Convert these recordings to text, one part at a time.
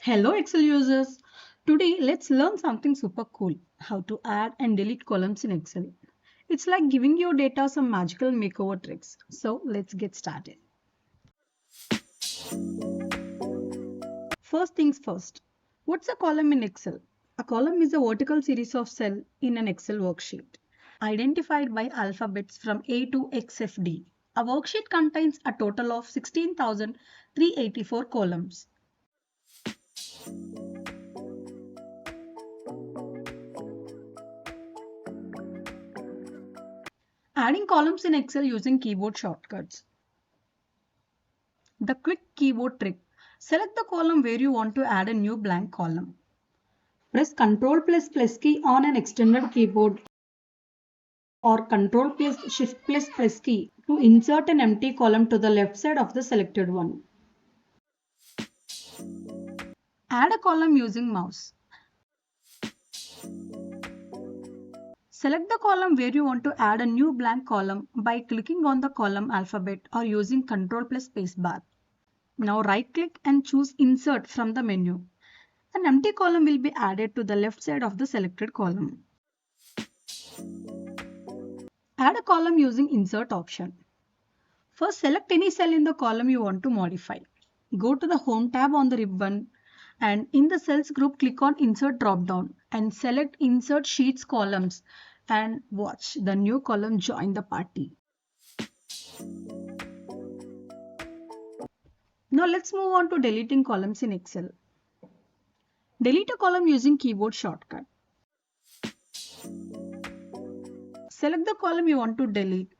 Hello Excel users. Today let's learn something super cool. How to add and delete columns in Excel. It's like giving your data some magical makeover tricks. So let's get started. First things first. What's a column in Excel? A column is a vertical series of cells in an Excel worksheet, identified by alphabets from A to XFD. A worksheet contains a total of 16,384 columns. Adding columns in Excel using keyboard shortcuts. The quick keyboard trick. Select the column where you want to add a new blank column. Press Ctrl plus key on an extended keyboard or Ctrl plus Shift plus key to insert an empty column to the left side of the selected one. Add a column using mouse. Select the column where you want to add a new blank column by clicking on the column alphabet or using Ctrl plus spacebar. Now right click and choose Insert from the menu. An empty column will be added to the left side of the selected column. Add a column using Insert option. First, select any cell in the column you want to modify. Go to the Home tab on the ribbon and in the Cells group, click on Insert drop-down and select Insert Sheets columns and watch the new column join the party. Now let's move on to deleting columns in Excel. Delete a column using keyboard shortcut. Select the column you want to delete.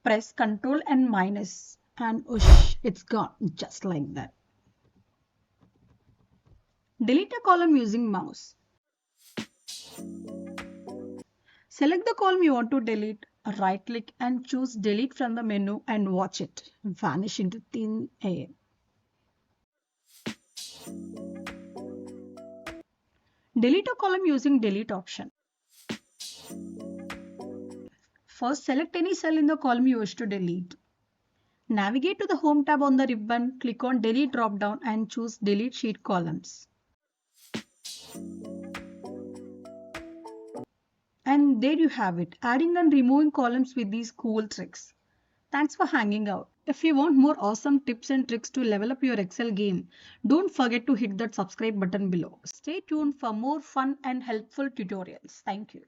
Press Ctrl and minus and whoosh, it's gone just like that. Delete a column using mouse. Select the column you want to delete, right click and choose delete from the menu and watch it vanish into thin air. Delete a column using delete option. First, select any cell in the column you wish to delete. Navigate to the Home tab on the ribbon, click on Delete drop-down and choose Delete Sheet Columns. And there you have it, adding and removing columns with these cool tricks. Thanks for hanging out. If you want more awesome tips and tricks to level up your Excel game, don't forget to hit that subscribe button below. Stay tuned for more fun and helpful tutorials. Thank you.